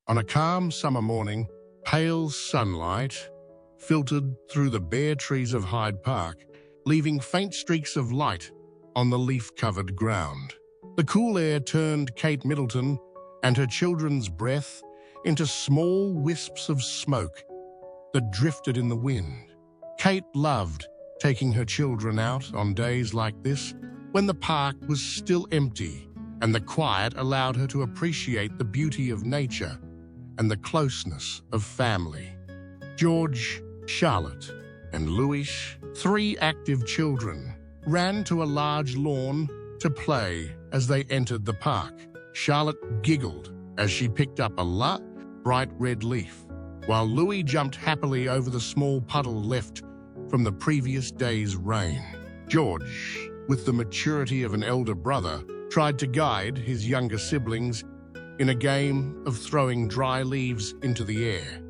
On a calm summer morning, pale sunlight filtered through the bare trees of Hyde Park, leaving faint streaks of light on the leaf-covered ground. The cool air turned Kate Middleton and her children's breath into small wisps of smoke that drifted in the wind. Kate loved taking her children out on days like this, when the park was still empty and the quiet allowed her to appreciate the beauty of nature and the closeness of family. George, Charlotte, and Louis, 3 active children, ran to a large lawn to play as they entered the park. Charlotte giggled as she picked up a bright red leaf, while Louis jumped happily over the small puddle left from the previous day's rain. George, with the maturity of an elder brother, tried to guide his younger siblings in a game of throwing dry leaves into the air.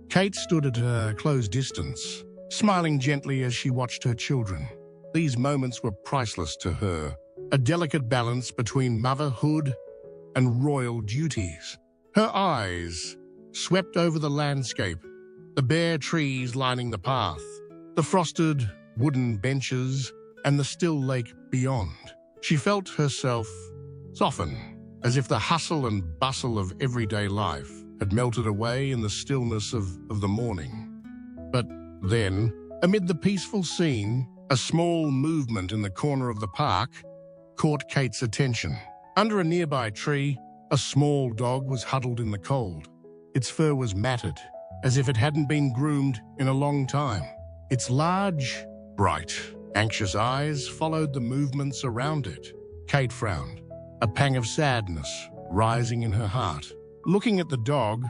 Kate stood at a close distance, smiling gently as she watched her children. These moments were priceless to her, a delicate balance between motherhood and royal duties. Her eyes swept over the landscape, the bare trees lining the path, the frosted wooden benches, and the still lake beyond. She felt herself soften, as if the hustle and bustle of everyday life had melted away in the stillness of the morning. But then, amid the peaceful scene, a small movement in the corner of the park caught Kate's attention. Under a nearby tree, a small dog was huddled in the cold. Its fur was matted, as if it hadn't been groomed in a long time. Its large, bright, anxious eyes followed the movements around it. Kate frowned, a pang of sadness rising in her heart. Looking at the dog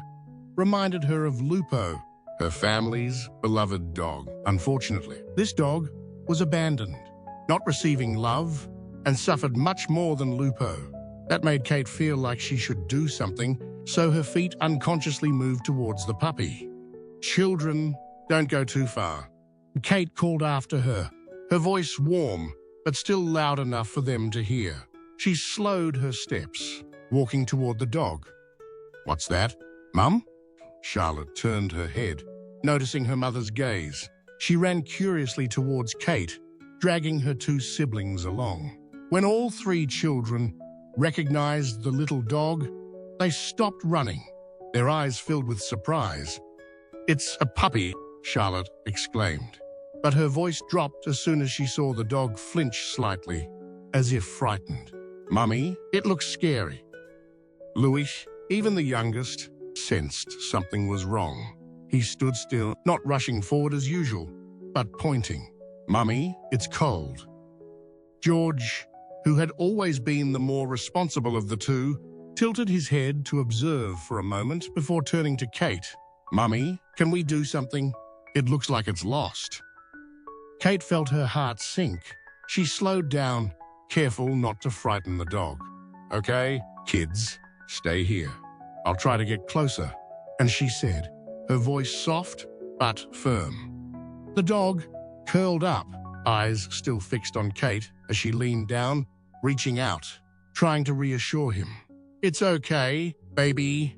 reminded her of Lupo, her family's beloved dog. Unfortunately, this dog was abandoned, not receiving love, and suffered much more than Lupo. That made Kate feel like she should do something, so her feet unconsciously moved towards the puppy. "Children, don't go too far," Kate called after her, her voice warm but still loud enough for them to hear. She slowed her steps, walking toward the dog. "What's that, Mum?" Charlotte turned her head, noticing her mother's gaze. She ran curiously towards Kate, dragging her 2 siblings along. When all 3 children recognized the little dog, they stopped running, their eyes filled with surprise. "It's a puppy," Charlotte exclaimed, but her voice dropped as soon as she saw the dog flinch slightly, as if frightened. "Mummy, it looks scary." Louis, even the youngest, sensed something was wrong. He stood still, not rushing forward as usual, but pointing. "Mummy, it's cold." George, who had always been the more responsible of the 2, tilted his head to observe for a moment before turning to Kate. "Mummy, can we do something? It looks like it's lost." Kate felt her heart sink. She slowed down, careful not to frighten the dog. "Okay, kids, stay here. I'll try to get closer," and she said, her voice soft but firm. The dog curled up, eyes still fixed on Kate as she leaned down, reaching out, trying to reassure him. "It's okay, baby,"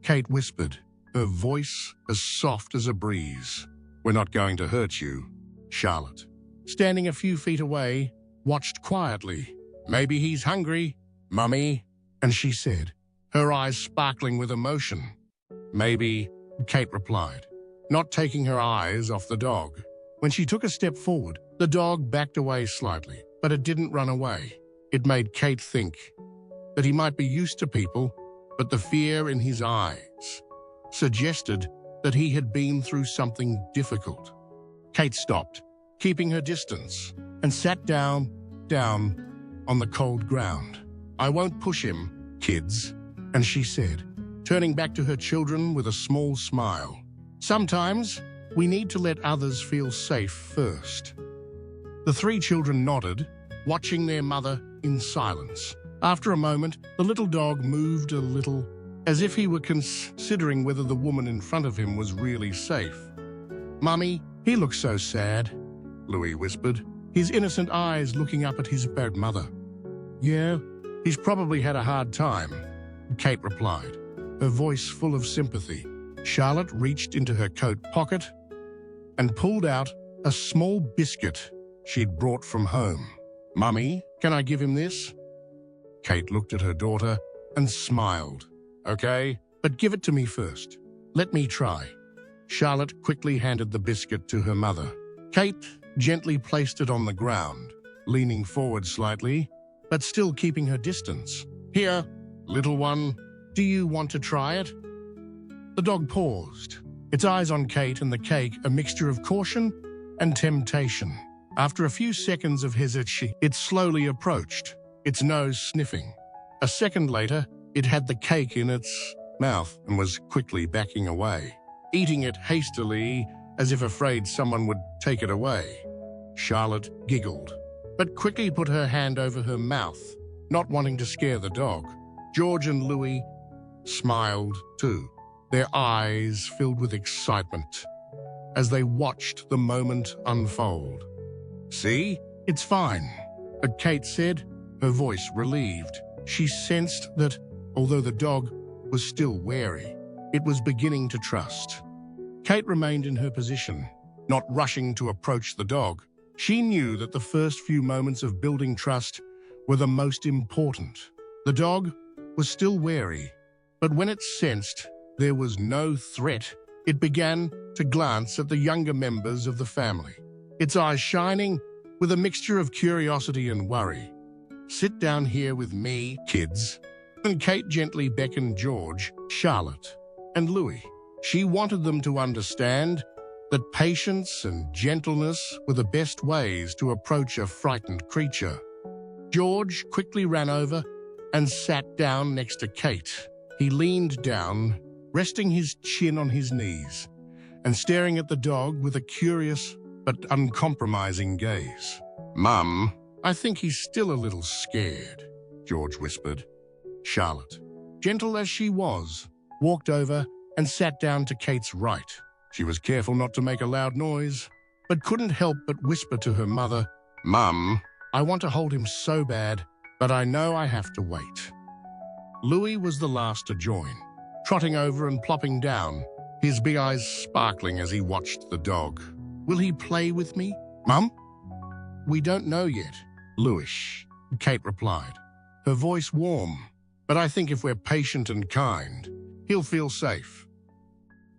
Kate whispered, her voice as soft as a breeze. "We're not going to hurt you." Charlotte, standing a few feet away, watched quietly. "Maybe he's hungry, Mummy," and she said, her eyes sparkling with emotion. "Maybe," Kate replied, not taking her eyes off the dog. When she took a step forward, the dog backed away slightly, but it didn't run away. It made Kate think that he might be used to people, but the fear in his eyes suggested that he had been through something difficult. Kate stopped, keeping her distance, and sat down on the cold ground. "I won't push him, kids," and she said, turning back to her children with a small smile. "Sometimes we need to let others feel safe first." The 3 children nodded, watching their mother in silence. After a moment, the little dog moved a little, as if he were considering whether the woman in front of him was really safe. "Mummy, he looks so sad," Louis whispered, his innocent eyes looking up at his bad mother. "Yeah, he's probably had a hard time," Kate replied. her voice full of sympathy. Charlotte reached into her coat pocket and pulled out a small biscuit she'd brought from home. "Mummy, can I give him this?" Kate looked at her daughter and smiled. "Okay, but give it to me first. Let me try." Charlotte quickly handed the biscuit to her mother. Kate gently placed it on the ground, leaning forward slightly, but still keeping her distance. "Here, little one, do you want to try it?" The dog paused, its eyes on Kate and the cake, a mixture of caution and temptation. After a few seconds of hesitation, it slowly approached, its nose sniffing. A second later, it had the cake in its mouth and was quickly backing away, eating it hastily as if afraid someone would take it away. Charlotte giggled, but quickly put her hand over her mouth, not wanting to scare the dog. George and Louis smiled too, their eyes filled with excitement as they watched the moment unfold. "See, it's fine," Kate said, her voice relieved. She sensed that, although the dog was still wary, it was beginning to trust. Kate remained in her position, not rushing to approach the dog. She knew that the first few moments of building trust were the most important. The dog was still wary, but when it sensed there was no threat, it began to glance at the younger members of the family, its eyes shining with a mixture of curiosity and worry. "Sit down here with me, kids." And Kate gently beckoned George, Charlotte, and Louis. She wanted them to understand that patience and gentleness were the best ways to approach a frightened creature. George quickly ran over and sat down next to Kate. He leaned down, resting his chin on his knees, and staring at the dog with a curious but uncompromising gaze. "Mum, I think he's still a little scared," George whispered. Charlotte, gentle as she was, walked over and sat down to Kate's right. She was careful not to make a loud noise, but couldn't help but whisper to her mother, "Mum, I want to hold him so bad, but I know I have to wait." Louis was the last to join, trotting over and plopping down, his big eyes sparkling as he watched the dog. "Will he play with me, Mum?" "We don't know yet, Louis," Kate replied, her voice warm. "But I think if we're patient and kind, he'll feel safe."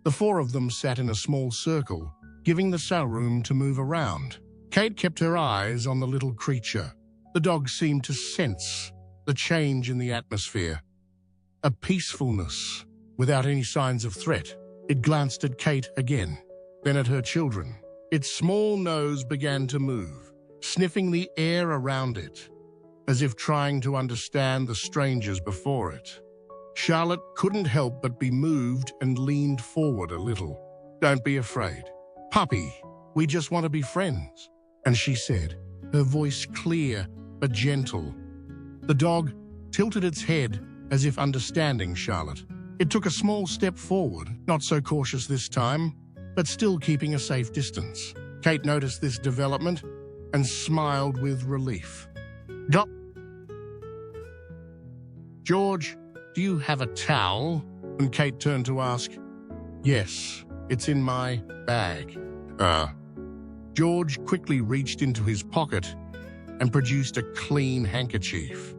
The four of them sat in a small circle, giving the cell room to move around. Kate kept her eyes on the little creature. The dog seemed to sense the change in the atmosphere, a peacefulness without any signs of threat. It glanced at Kate again, then at her children. Its small nose began to move, sniffing the air around it, as if trying to understand the strangers before it. Charlotte couldn't help but be moved and leaned forward a little. "Don't be afraid. Puppy, we just want to be friends," and she said, her voice clear but gentle. The dog tilted its head as if understanding Charlotte. It took a small step forward, not so cautious this time, but still keeping a safe distance. Kate noticed this development and smiled with relief. "Dop. George, do you have a towel?" And Kate turned to ask. "Yes, it's in my bag." George quickly reached into his pocket and produced a clean handkerchief.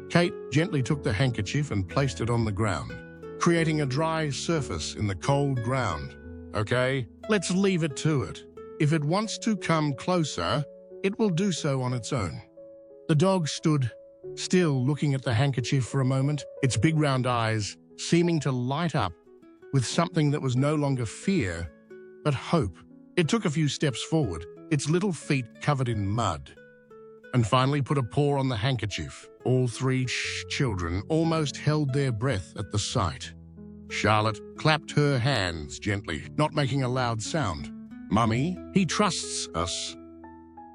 Kate gently took the handkerchief and placed it on the ground, creating a dry surface in the cold ground. "Okay, let's leave it to it. If it wants to come closer, it will do so on its own." The dog stood still, looking at the handkerchief for a moment, its big round eyes seeming to light up with something that was no longer fear, but hope. It took a few steps forward, its little feet covered in mud, and finally put a paw on the handkerchief. All three children almost held their breath at the sight. Charlotte clapped her hands gently, not making a loud sound. "Mummy, he trusts us."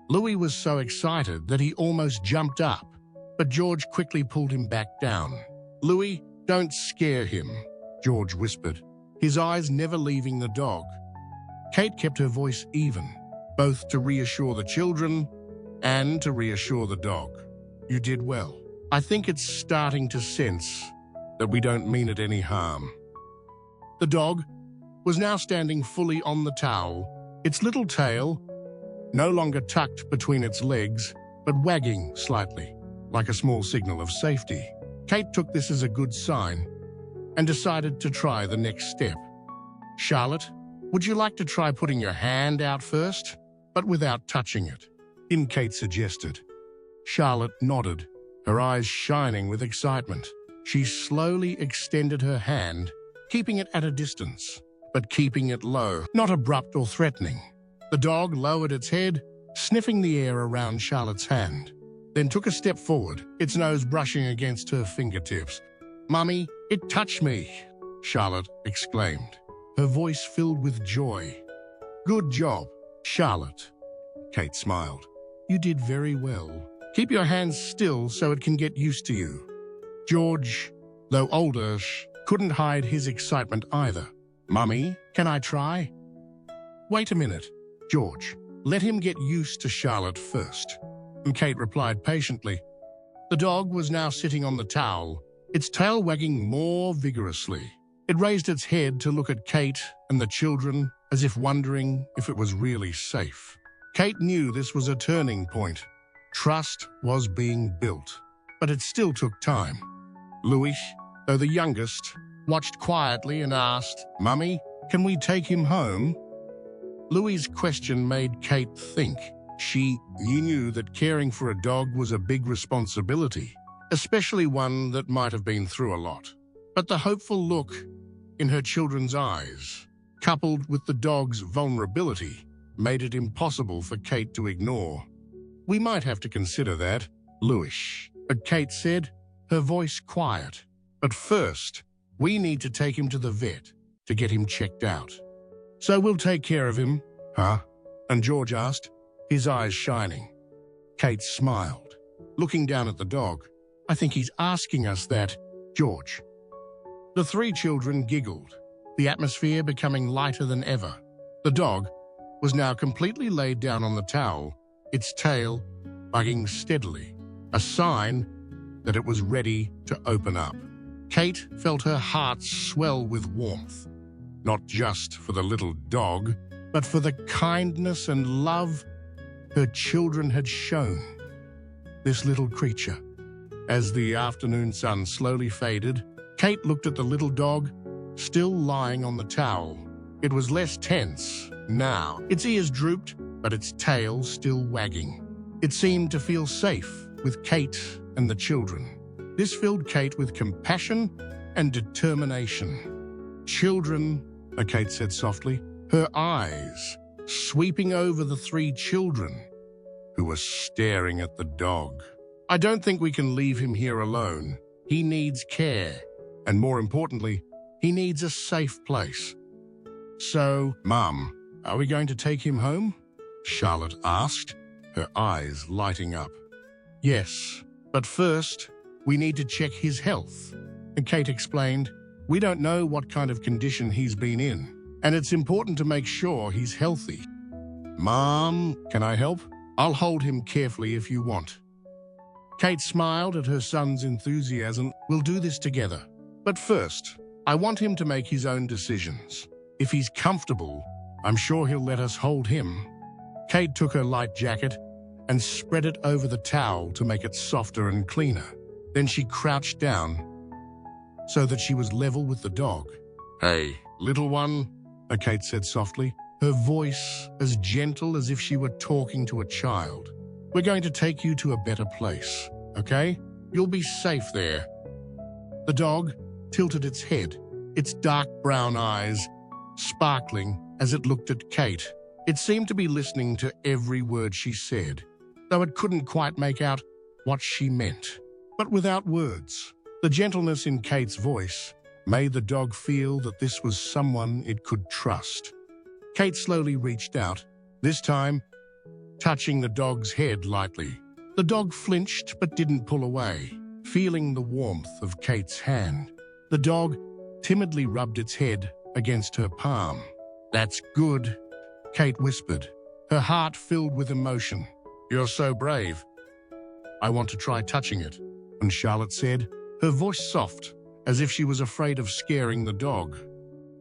Louis was so excited that he almost jumped up, but George quickly pulled him back down. "Louis, don't scare him," George whispered, his eyes never leaving the dog. Kate kept her voice even, both to reassure the children and to reassure the dog. "You did well. I think it's starting to sense that we don't mean it any harm." The dog was now standing fully on the towel, its little tail no longer tucked between its legs, but wagging slightly, like a small signal of safety. Kate took this as a good sign and decided to try the next step. "Charlotte, would you like to try putting your hand out first, but without touching it?" Kate suggested. Charlotte nodded, her eyes shining with excitement. She slowly extended her hand, keeping it at a distance, but keeping it low, not abrupt or threatening. The dog lowered its head, sniffing the air around Charlotte's hand, then took a step forward, its nose brushing against her fingertips. "Mummy, it touched me," Charlotte exclaimed, her voice filled with joy. "Good job, Charlotte." Kate smiled. "You did very well. Keep your hands still so it can get used to you." George, though older, couldn't hide his excitement either. "Mummy, can I try?" "Wait a minute, George. Let him get used to Charlotte first." And Kate replied patiently. The dog was now sitting on the towel, its tail wagging more vigorously. It raised its head to look at Kate and the children as if wondering if it was really safe. Kate knew this was a turning point. Trust was being built, but it still took time. Louis, though the youngest, watched quietly and asked, "Mummy, can we take him home?" Louis's question made Kate think. She knew that caring for a dog was a big responsibility, especially one that might have been through a lot. But the hopeful look in her children's eyes, coupled with the dog's vulnerability, made it impossible for Kate to ignore. "We might have to consider that, Louis," but Kate said, her voice quiet. "But first, we need to take him to the vet to get him checked out." "So we'll take care of him, huh?" And George asked, his eyes shining. Kate smiled, looking down at the dog. "I think he's asking us that, George." The three children giggled, the atmosphere becoming lighter than ever. The dog was now completely laid down on the towel, its tail wagging steadily, a sign that it was ready to open up. Kate felt her heart swell with warmth, not just for the little dog, but for the kindness and love her children had shown this little creature. As the afternoon sun slowly faded, Kate looked at the little dog, still lying on the towel. It was less tense now. Its ears drooped, but its tail still wagging. It seemed to feel safe with Kate and the children. This filled Kate with compassion and determination. "Children," Kate said softly, her eyes sweeping over the three children who were staring at the dog. "I don't think we can leave him here alone. He needs care, and more importantly, he needs a safe place." "So, Mum, are we going to take him home?" Charlotte asked, her eyes lighting up. "Yes, but first, we need to check his health." And Kate explained, "We don't know what kind of condition he's been in, and it's important to make sure he's healthy." "Mom, can I help? I'll hold him carefully if you want." Kate smiled at her son's enthusiasm. "We'll do this together. But first, I want him to make his own decisions. If he's comfortable, I'm sure he'll let us hold him." Kate took her light jacket and spread it over the towel to make it softer and cleaner. Then she crouched down so that she was level with the dog. "Hey, little one," Kate said softly, her voice as gentle as if she were talking to a child. "We're going to take you to a better place, okay? You'll be safe there." The dog tilted its head, its dark brown eyes sparkling as it looked at Kate. It seemed to be listening to every word she said, though it couldn't quite make out what she meant. But without words, the gentleness in Kate's voice made the dog feel that this was someone it could trust. Kate slowly reached out, this time touching the dog's head lightly. The dog flinched but didn't pull away, feeling the warmth of Kate's hand. The dog timidly rubbed its head against her palm. "That's good," Kate whispered, her heart filled with emotion. "You're so brave. I want to try touching it," and Charlotte said, her voice soft as if she was afraid of scaring the dog.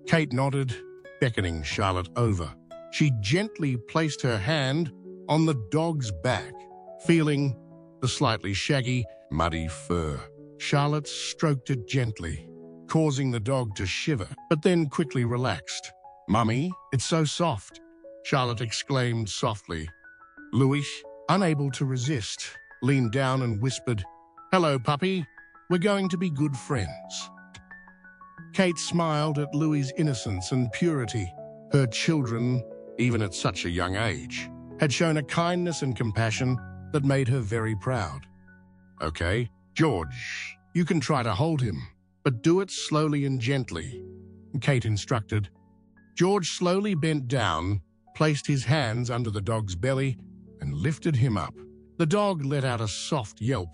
Kate nodded, beckoning Charlotte over. She gently placed her hand on the dog's back, feeling the slightly shaggy, muddy fur. Charlotte stroked it gently, causing the dog to shiver, but then quickly relaxed. "Mummy, it's so soft," Charlotte exclaimed softly. Louis, unable to resist, leaned down and whispered, "Hello, puppy. We're going to be good friends." Kate smiled at Louis's innocence and purity. Her children, even at such a young age, had shown a kindness and compassion that made her very proud. "Okay, George, you can try to hold him, but do it slowly and gently," Kate instructed. George slowly bent down, placed his hands under the dog's belly, and lifted him up. The dog let out a soft yelp,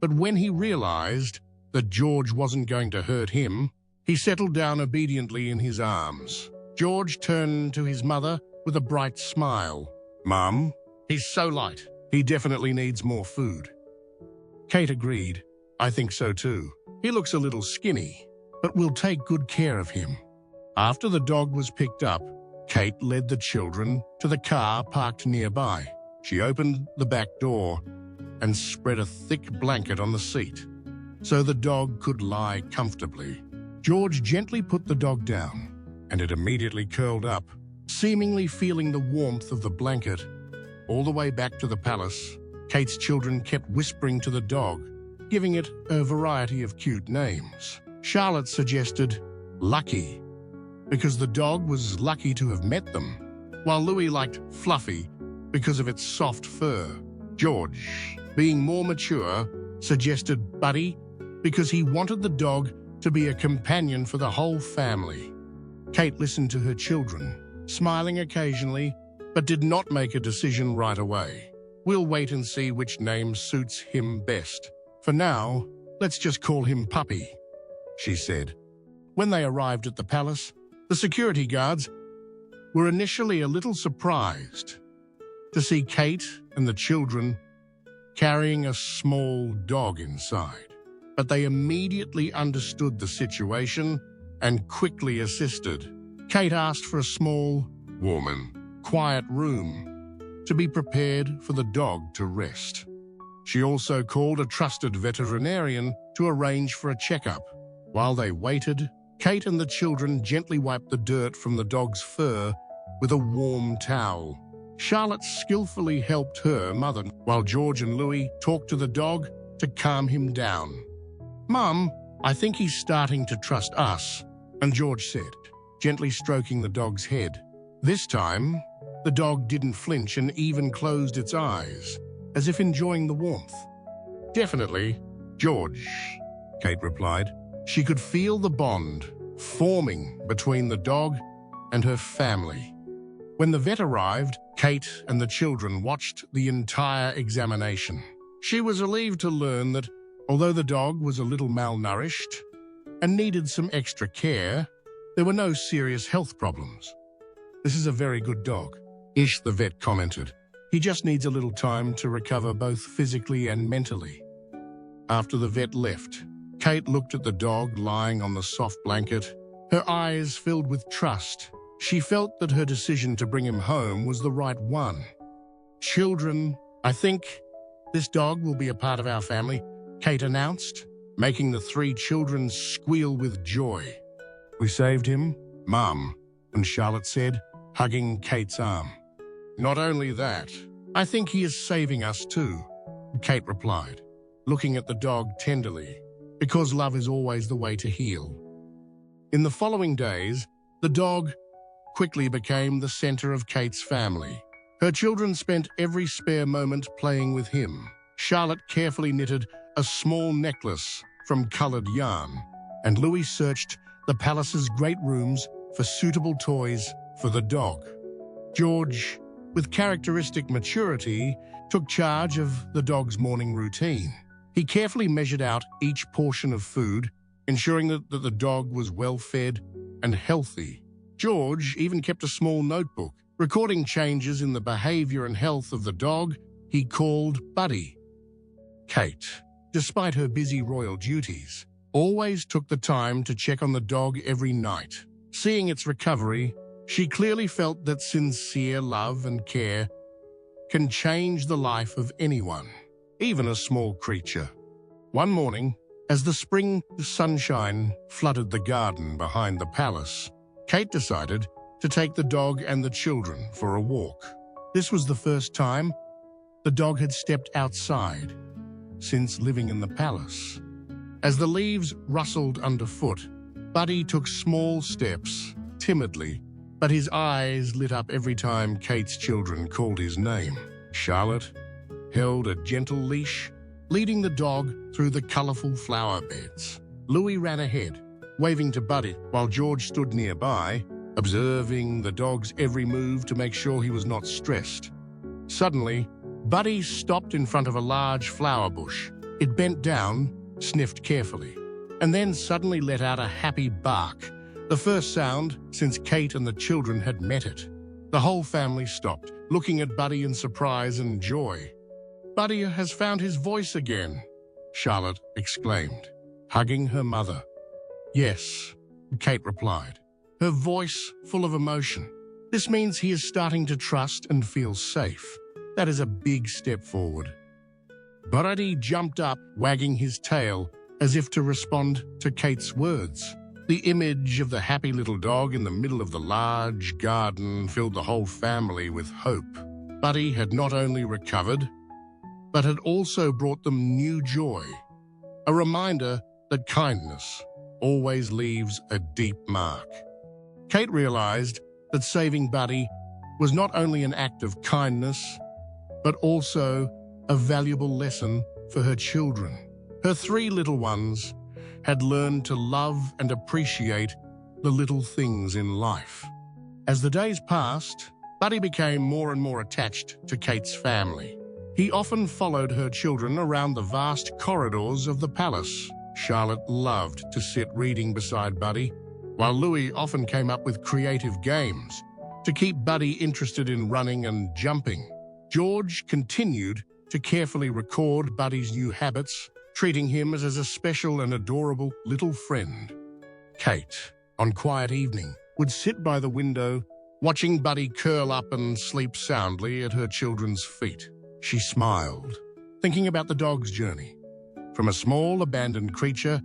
but when he realized that George wasn't going to hurt him, he settled down obediently in his arms. George turned to his mother with a bright smile. "Mum, he's so light. He definitely needs more food." Kate agreed. "I think so too. He looks a little skinny, but we'll take good care of him." After the dog was picked up, Kate led the children to the car parked nearby. She opened the back door and spread a thick blanket on the seat so the dog could lie comfortably. George gently put the dog down, and it immediately curled up, seemingly feeling the warmth of the blanket. All the way back to the palace, Kate's children kept whispering to the dog, giving it a variety of cute names. Charlotte suggested Lucky, because the dog was lucky to have met them, while Louis liked Fluffy because of its soft fur. George, being more mature, suggested Buddy because he wanted the dog to be a companion for the whole family. Kate listened to her children, smiling occasionally, but did not make a decision right away. "We'll wait and see which name suits him best. For now, let's just call him Puppy," she said. When they arrived at the palace, the security guards were initially a little surprised to see Kate and the children carrying a small dog inside. But they immediately understood the situation and quickly assisted. Kate asked for a small, warm and quiet room to be prepared for the dog to rest. She also called a trusted veterinarian to arrange for a checkup. While they waited, Kate and the children gently wiped the dirt from the dog's fur with a warm towel. Charlotte skillfully helped her mother, while George and Louis talked to the dog to calm him down. "Mum, I think he's starting to trust us," and George said, gently stroking the dog's head. This time, the dog didn't flinch and even closed its eyes, as if enjoying the warmth. "Definitely, George," Kate replied. She could feel the bond forming between the dog and her family. When the vet arrived, Kate and the children watched the entire examination. She was relieved to learn that although the dog was a little malnourished and needed some extra care, there were no serious health problems. "This is a very good dog," the vet commented. "He just needs a little time to recover both physically and mentally." After the vet left, Kate looked at the dog lying on the soft blanket, her eyes filled with trust. She felt that her decision to bring him home was the right one. "Children, I think this dog will be a part of our family," Kate announced, making the three children squeal with joy. "We saved him, Mum," and Charlotte said, hugging Kate's arm. "Not only that, I think he is saving us too," Kate replied, looking at the dog tenderly, because love is always the way to heal. In the following days, the dog quickly became the center of Kate's family. Her children spent every spare moment playing with him. Charlotte carefully knitted a small necklace from colored yarn, and Louis searched the palace's great rooms for suitable toys for the dog. George, with characteristic maturity, took charge of the dog's morning routine. He carefully measured out each portion of food, ensuring that the dog was well fed and healthy. George even kept a small notebook, recording changes in the behavior and health of the dog he called Buddy. Kate, despite her busy royal duties, always took the time to check on the dog every night. Seeing its recovery, she clearly felt that sincere love and care can change the life of anyone, even a small creature. One morning, as the spring sunshine flooded the garden behind the palace, Kate decided to take the dog and the children for a walk. This was the first time the dog had stepped outside since living in the palace. As the leaves rustled underfoot, Buddy took small steps, timidly, but his eyes lit up every time Kate's children called his name. Charlotte held a gentle leash, leading the dog through the colorful flower beds. Louis ran ahead, waving to Buddy, while George stood nearby, observing the dog's every move to make sure he was not stressed. Suddenly, Buddy stopped in front of a large flower bush. It bent down, sniffed carefully, and then suddenly let out a happy bark, the first sound since Kate and the children had met it. The whole family stopped, looking at Buddy in surprise and joy. "Buddy has found his voice again," Charlotte exclaimed, hugging her mother. "Yes," Kate replied, her voice full of emotion. "This means he is starting to trust and feel safe. That is a big step forward." Buddy jumped up, wagging his tail, as if to respond to Kate's words. The image of the happy little dog in the middle of the large garden filled the whole family with hope. Buddy had not only recovered, but had also brought them new joy, a reminder that kindness always leaves a deep mark. Kate realized that saving Buddy was not only an act of kindness, but also a valuable lesson for her children. Her 3 little ones had learned to love and appreciate the little things in life. As the days passed, Buddy became more and more attached to Kate's family. He often followed her children around the vast corridors of the palace. Charlotte loved to sit reading beside Buddy, while Louis often came up with creative games to keep Buddy interested in running and jumping. George continued to carefully record Buddy's new habits, treating him as a special and adorable little friend. Kate, on quiet evening, would sit by the window, watching Buddy curl up and sleep soundly at her children's feet. She smiled, thinking about the dog's journey, from a small abandoned creature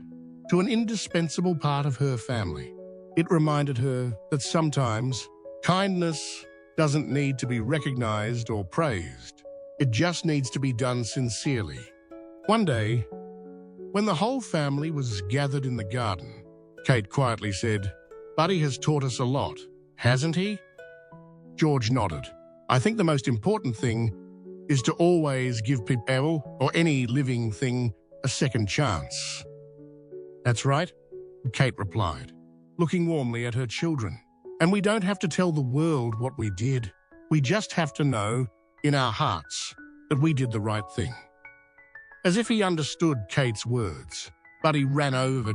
to an indispensable part of her family. It reminded her that sometimes kindness doesn't need to be recognized or praised. It just needs to be done sincerely. One day, when the whole family was gathered in the garden, Kate quietly said, "Buddy has taught us a lot, hasn't he?" George nodded. "I think the most important thing is to always give people or any living thing a second chance." "That's right," Kate replied, looking warmly at her children. "And we don't have to tell the world what we did. We just have to know in our hearts that we did the right thing." As if he understood Kate's words, Buddy ran over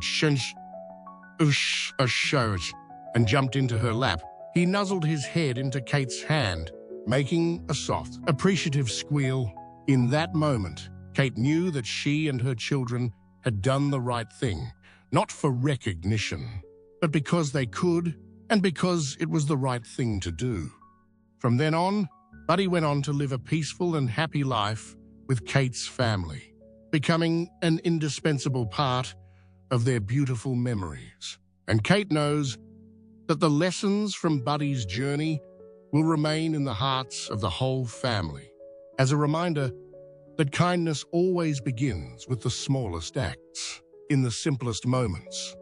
and jumped into her lap. He nuzzled his head into Kate's hand, making a soft, appreciative squeal. In that moment, Kate knew that she and her children had done the right thing, not for recognition, but because they could and because it was the right thing to do. From then on, Buddy went on to live a peaceful and happy life with Kate's family, becoming an indispensable part of their beautiful memories. And Kate knows that the lessons from Buddy's journey will remain in the hearts of the whole family, as a reminder that kindness always begins with the smallest acts, in the simplest moments.